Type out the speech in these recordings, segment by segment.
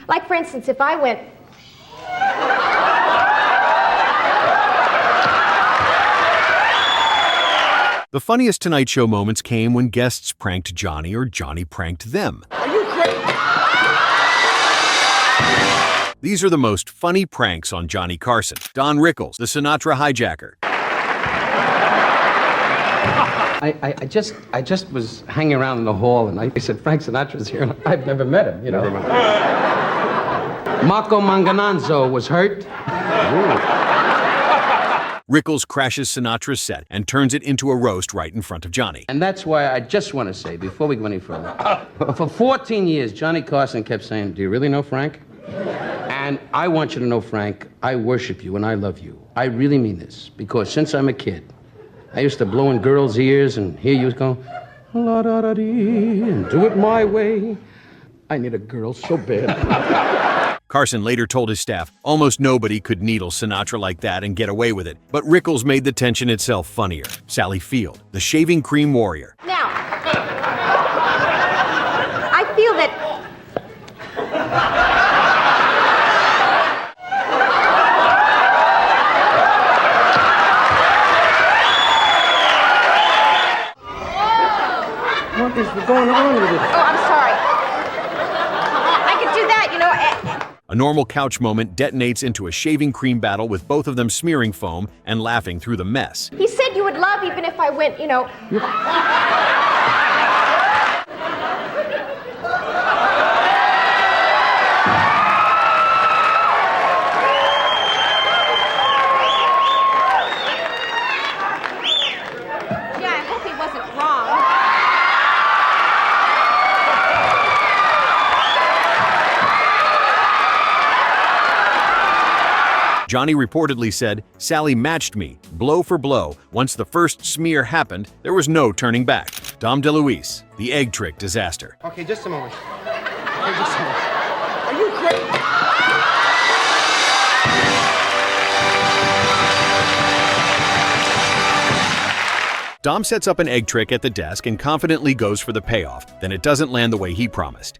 Like, for instance, if I went... The funniest Tonight Show moments came when guests pranked Johnny or Johnny pranked them. Are you crazy? These are the most funny pranks on Johnny Carson. Don Rickles, the Sinatra hijacker. I just was hanging around in the hall, and I said, Frank Sinatra's here, and I've never met him, you know. Marco Mangananzo was hurt. Ooh. Rickles crashes Sinatra's set and turns it into a roast right in front of Johnny. And that's why I just want to say, before we go any further, for 14 years, Johnny Carson kept saying, do you really know Frank? And I want you to know, Frank, I worship you and I love you. I really mean this, because since I'm a kid, I used to blow in girls' ears and hear you go, la-da-da-dee, and do it my way. I need a girl so bad. Carson later told his staff almost nobody could needle Sinatra like that and get away with it, but Rickles made the tension itself funnier. Sally Field, the shaving cream warrior. Now, I feel that... What is going on with it? Oh, I'm sorry. I could do that, you know. A normal couch moment detonates into a shaving cream battle with both of them smearing foam and laughing through the mess. He said you would love even if I went, you know. Yeah, I hope he wasn't wrong. Johnny reportedly said, Sally matched me, blow for blow. Once the first smear happened, there was no turning back. Dom DeLuise, the egg trick disaster. Okay, just a moment. Okay, just a moment. Are you crazy? Dom sets up an egg trick at the desk and confidently goes for the payoff. Then it doesn't land the way he promised.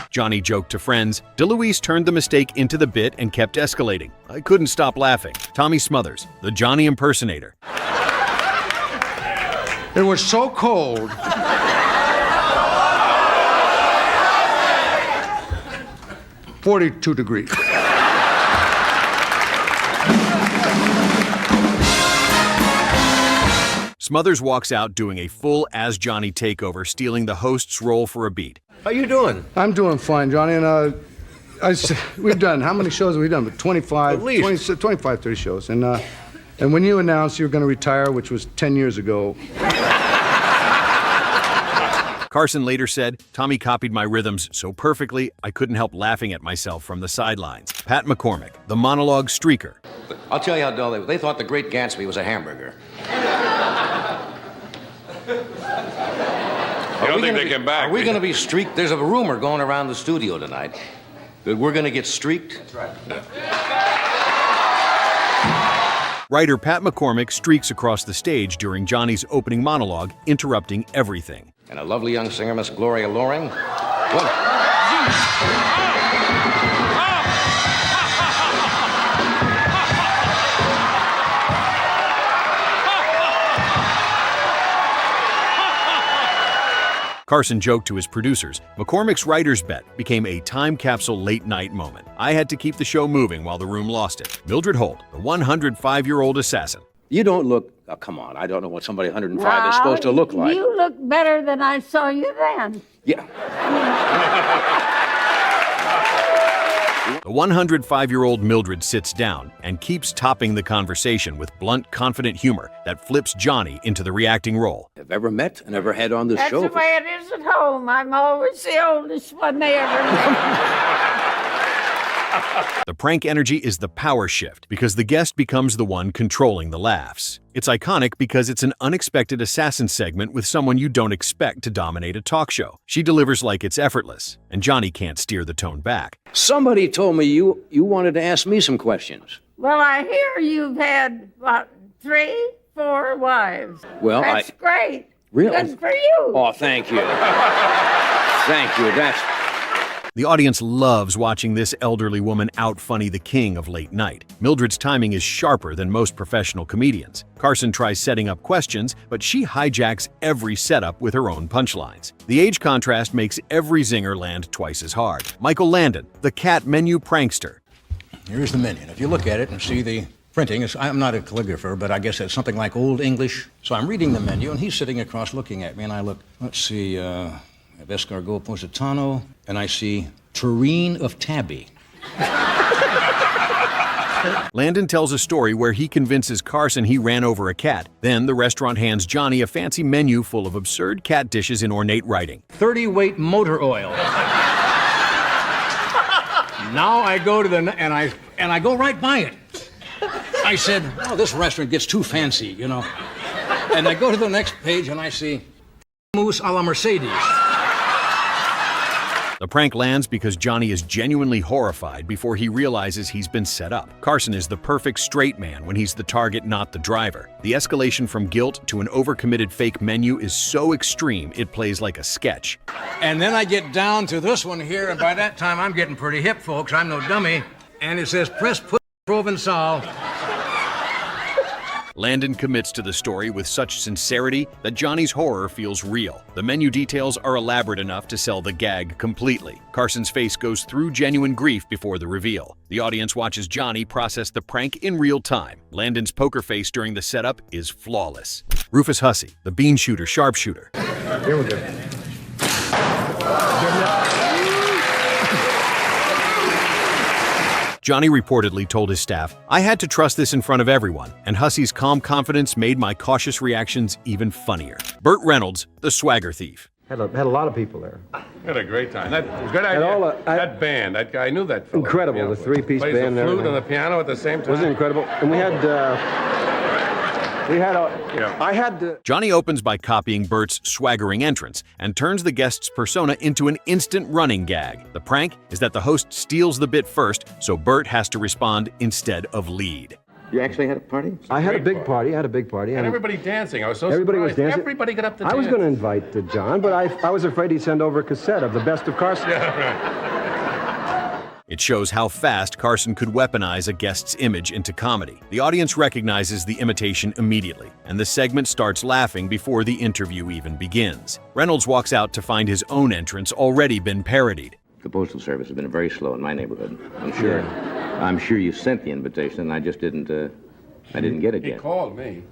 Johnny joked to friends. DeLuise turned the mistake into the bit and kept escalating. I couldn't stop laughing. Tommy Smothers, the Johnny impersonator. It was so cold. 42 degrees. Smothers walks out doing a full As Johnny takeover, stealing the host's role for a beat. How you doing? I'm doing fine, Johnny, and we've done, how many shows have we done? 25, At least. 25, 30 shows. And when you announced you were going to retire, which was 10 years ago. Carson later said, Tommy copied my rhythms so perfectly, I couldn't help laughing at myself from the sidelines. Pat McCormick, the monologue streaker. I'll tell you how dull they were. They thought The Great Gatsby was a hamburger. I don't think they can back Are we me. going to be streaked? There's a rumor going around the studio tonight that we're going to get streaked. That's right. Writer Pat McCormick streaks across the stage during Johnny's opening monologue, interrupting everything. And a lovely young singer, Miss Gloria Loring. Well, Carson joked to his producers, McCormick's writer's bet became a time capsule late-night moment. I had to keep the show moving while the room lost it. Mildred Holt, the 105-year-old assassin. You don't look, oh, come on, I don't know what somebody 105 is supposed to look like. You look better than I saw you then. Yeah. The 105-year-old Mildred sits down and keeps topping the conversation with blunt, confident humor that flips Johnny into the reacting role. Have ever met and ever had on this That's show. the way it is at home. I'm always the oldest one they ever met. The prank energy is the power shift because the guest becomes the one controlling the laughs. It's iconic because it's an unexpected assassin segment with someone you don't expect to dominate a talk show. She delivers like it's effortless, and Johnny can't steer the tone back. Somebody told me you wanted to ask me some questions. Well, I hear you've had, what, 3, 4 wives. Well, That's great. Really? Good for you. Oh, thank you. Thank you. The audience loves watching this elderly woman out-funny the king of late night. Mildred's timing is sharper than most professional comedians. Carson tries setting up questions, but she hijacks every setup with her own punchlines. The age contrast makes every zinger land twice as hard. Michael Landon, the cat menu prankster. Here's the menu. And if you look at it and see the printing, I'm not a calligrapher, but I guess it's something like Old English. So I'm reading the menu, and he's sitting across looking at me, and I look, let's see, I have escargot positano, and I see terrine of tabby. Landon tells a story where he convinces Carson he ran over a cat. Then the restaurant hands Johnny a fancy menu full of absurd cat dishes in ornate writing. 30-weight motor oil. Now I go to and I go right by it. I said, oh, this restaurant gets too fancy, you know. And I go to the next page and I see mousse a la Mercedes. The prank lands because Johnny is genuinely horrified before he realizes he's been set up. Carson is the perfect straight man when he's the target, not the driver. The escalation from guilt to an overcommitted fake menu is so extreme it plays like a sketch. And then I get down to this one here, and by that time I'm getting pretty hip, folks. I'm no dummy. And it says, press put Provençal. Landon commits to the story with such sincerity that Johnny's horror feels real. The menu details are elaborate enough to sell the gag completely. Carson's face goes through genuine grief before the reveal. The audience watches Johnny process the prank in real time. Landon's poker face during the setup is flawless. Rufus Hussey, the bean shooter sharpshooter. Here we go. Johnny reportedly told his staff, "I had to trust this in front of everyone," and Hussey's calm confidence made my cautious reactions even funnier. Burt Reynolds, the swagger thief. Had a lot of people there. Had a great time. That was a good idea. That band, that guy, I knew that fellow. Incredible, the three-piece band. Plays the flute and the piano at the same time. Wasn't it incredible? And Johnny opens by copying Burt's swaggering entrance and turns the guest's persona into an instant running gag. The prank is that the host steals the bit first, so Burt has to respond instead of lead. You actually had a party? I had a big party. And everybody dancing. I was so everybody surprised. was dancing. Everybody got up to dance. I was going to invite John, but I was afraid he'd send over a cassette of the best of Carson. Yeah, right. It shows how fast Carson could weaponize a guest's image into comedy. The audience recognizes the imitation immediately, and the segment starts laughing before the interview even begins. Reynolds walks out to find his own entrance already been parodied. The Postal Service has been very slow in my neighborhood. I'm sure you sent the invitation, and I just didn't get it yet. He called me.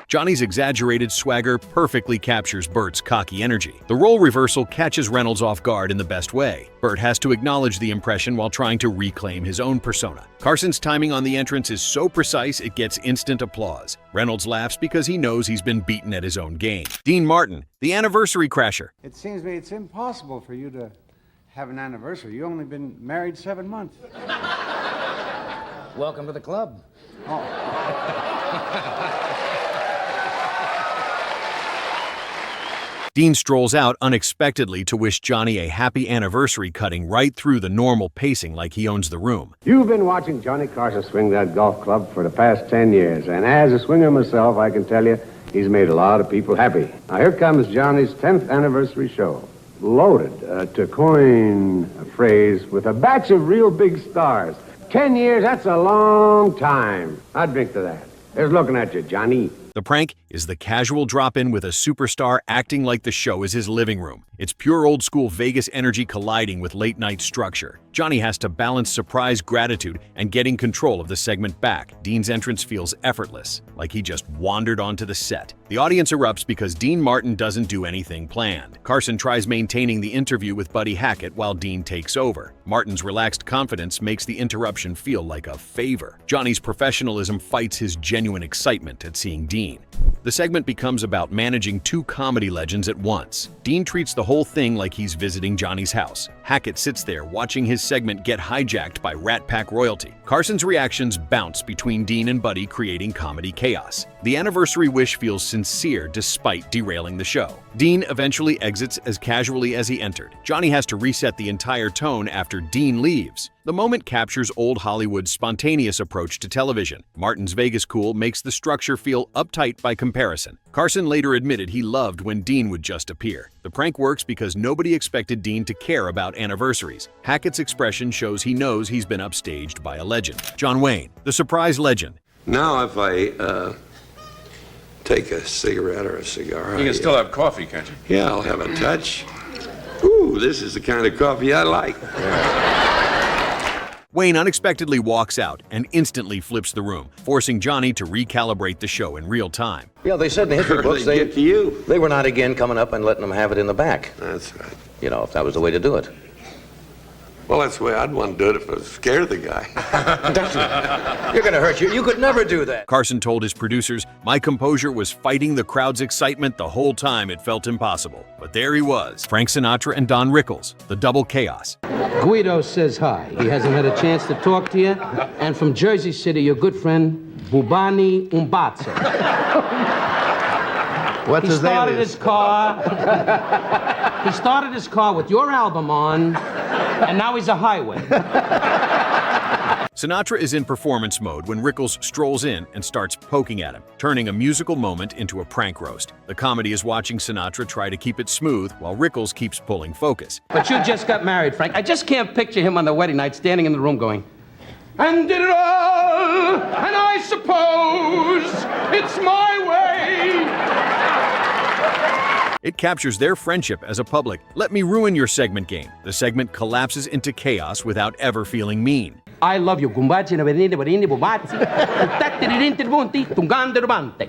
Johnny's exaggerated swagger perfectly captures Burt's cocky energy. The role reversal catches Reynolds off guard in the best way. Burt has to acknowledge the impression while trying to reclaim his own persona. Carson's timing on the entrance is so precise it gets instant applause. Reynolds laughs because he knows he's been beaten at his own game. Dean Martin, the anniversary crasher. It seems to me it's impossible for you to have an anniversary. You've only been married 7 months. Welcome to the club. Dean strolls out unexpectedly to wish Johnny a happy anniversary, cutting right through the normal pacing like he owns the room. You've been watching Johnny Carson swing that golf club for the past 10 years, and as a swinger myself, I can tell you, he's made a lot of people happy. Now here comes Johnny's 10th anniversary show. Loaded, to coin a phrase, with a batch of real big stars. 10 years, that's a long time. I'd drink to that. There's looking at you, Johnny. The prank is the casual drop-in with a superstar acting like the show is his living room. It's pure old-school Vegas energy colliding with late-night structure. Johnny has to balance surprise gratitude and getting control of the segment back. Dean's entrance feels effortless, like he just wandered onto the set. The audience erupts because Dean Martin doesn't do anything planned. Carson tries maintaining the interview with Buddy Hackett while Dean takes over. Martin's relaxed confidence makes the interruption feel like a favor. Johnny's professionalism fights his genuine excitement at seeing Dean. The segment becomes about managing two comedy legends at once. Dean treats the whole thing like he's visiting Johnny's house. Hackett sits there watching his segment get hijacked by Rat Pack royalty. Carson's reactions bounce between Dean and Buddy, creating comedy chaos. The anniversary wish feels sincere despite derailing the show. Dean eventually exits as casually as he entered. Johnny has to reset the entire tone after Dean leaves. The moment captures old Hollywood's spontaneous approach to television. Martin's Vegas cool makes the structure feel uptight by comparison. Carson later admitted he loved when Dean would just appear. The prank works because nobody expected Dean to care about anniversaries. Hackett's expression shows he knows he's been upstaged by a legend. John Wayne, the surprise legend. Now if I take a cigarette or a cigar... You can still have coffee, can't you? Yeah, I'll have a touch. Ooh, this is the kind of coffee I like. Wayne unexpectedly walks out and instantly flips the room, forcing Johnny to recalibrate the show in real time. Yeah, they said in the history books they get to you. they were not again coming up and letting them have it in the back. That's right. You know, if that was the way to do it. Well, that's the way I'd want to do it if I was scared of the guy. You're going to hurt you. You could never do that. Carson told his producers, "My composure was fighting the crowd's excitement the whole time. It felt impossible." But there he was, Frank Sinatra and Don Rickles, the double chaos. Guido says hi. He hasn't had a chance to talk to you. And from Jersey City, your good friend, Bubani Umbatsa. What's his name? He started his car with your album on, and now he's a highway. Sinatra is in performance mode when Rickles strolls in and starts poking at him, turning a musical moment into a prank roast. The comedy is watching Sinatra try to keep it smooth while Rickles keeps pulling focus. But you just got married, Frank. I just can't picture him on the wedding night standing in the room going, "And did it all, and I suppose it's my way." It captures their friendship as a public "let me ruin your segment" game. The segment collapses into chaos without ever feeling mean. I love you. Gumbachi na venite barini bumbazi. Tattirinti bunti tungande rubante.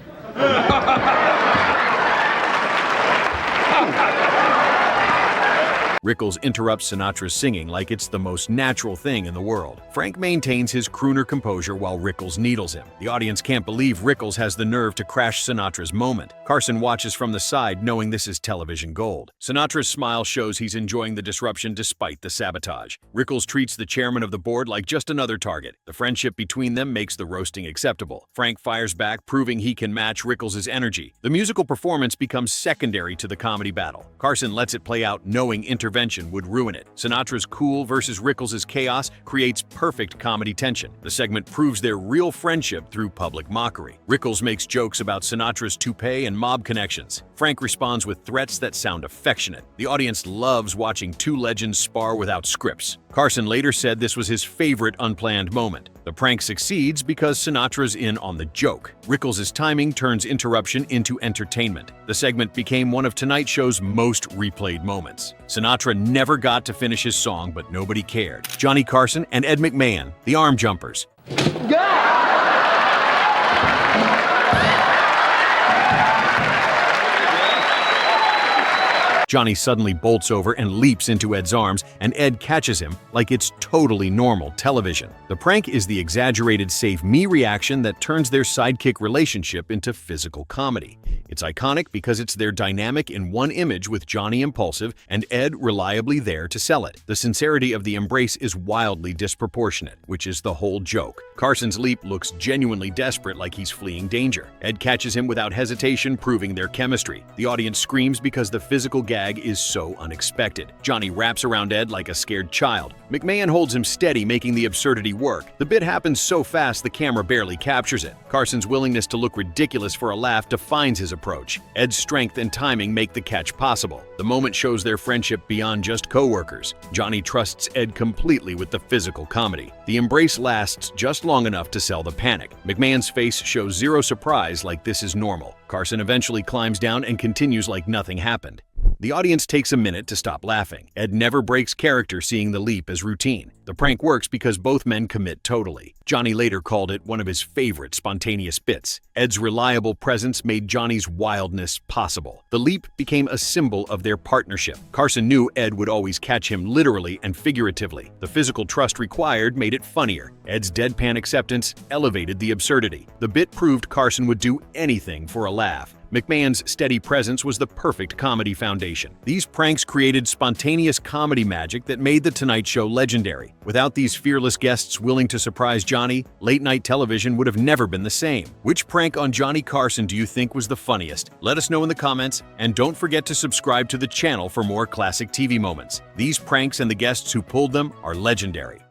Rickles interrupts Sinatra's singing like it's the most natural thing in the world. Frank maintains his crooner composure while Rickles needles him. The audience can't believe Rickles has the nerve to crash Sinatra's moment. Carson watches from the side, knowing this is television gold. Sinatra's smile shows he's enjoying the disruption despite the sabotage. Rickles treats the chairman of the board like just another target. The friendship between them makes the roasting acceptable. Frank fires back, proving he can match Rickles' energy. The musical performance becomes secondary to the comedy battle. Carson lets it play out, knowing intervention would ruin it. Sinatra's cool versus Rickles' chaos creates perfect comedy tension. The segment proves their real friendship through public mockery. Rickles makes jokes about Sinatra's toupee and mob connections. Frank responds with threats that sound affectionate. The audience loves watching two legends spar without scripts. Carson later said this was his favorite unplanned moment. The prank succeeds because Sinatra's in on the joke. Rickles' timing turns interruption into entertainment. The segment became one of Tonight Show's most replayed moments. Sinatra never got to finish his song, but nobody cared. Johnny Carson and Ed McMahon, the arm jumpers. Johnny suddenly bolts over and leaps into Ed's arms, and Ed catches him like it's totally normal television. The prank is the exaggerated save me reaction that turns their sidekick relationship into physical comedy. It's iconic because it's their dynamic in one image, with Johnny impulsive and Ed reliably there to sell it. The sincerity of the embrace is wildly disproportionate, which is the whole joke. Carson's leap looks genuinely desperate, like he's fleeing danger. Ed catches him without hesitation, proving their chemistry. The audience screams because the physical gag is so unexpected. Johnny wraps around Ed like a scared child. McMahon holds him steady, making the absurdity work. The bit happens so fast the camera barely captures it. Carson's willingness to look ridiculous for a laugh defines his approach. Ed's strength and timing make the catch possible. The moment shows their friendship beyond just co-workers. Johnny trusts Ed completely with the physical comedy. The embrace lasts just long enough to sell the panic. McMahon's face shows zero surprise, like this is normal. Carson eventually climbs down and continues like nothing happened. The audience takes a minute to stop laughing. Ed never breaks character, seeing the leap as routine. The prank works because both men commit totally. Johnny later called it one of his favorite spontaneous bits. Ed's reliable presence made Johnny's wildness possible. The leap became a symbol of their partnership. Carson knew Ed would always catch him literally and figuratively. The physical trust required made it funnier. Ed's deadpan acceptance elevated the absurdity. The bit proved Carson would do anything for a laugh. McMahon's steady presence was the perfect comedy foundation. These pranks created spontaneous comedy magic that made The Tonight Show legendary. Without these fearless guests willing to surprise Johnny, late-night television would have never been the same. Which prank on Johnny Carson do you think was the funniest? Let us know in the comments, and don't forget to subscribe to the channel for more classic TV moments. These pranks and the guests who pulled them are legendary.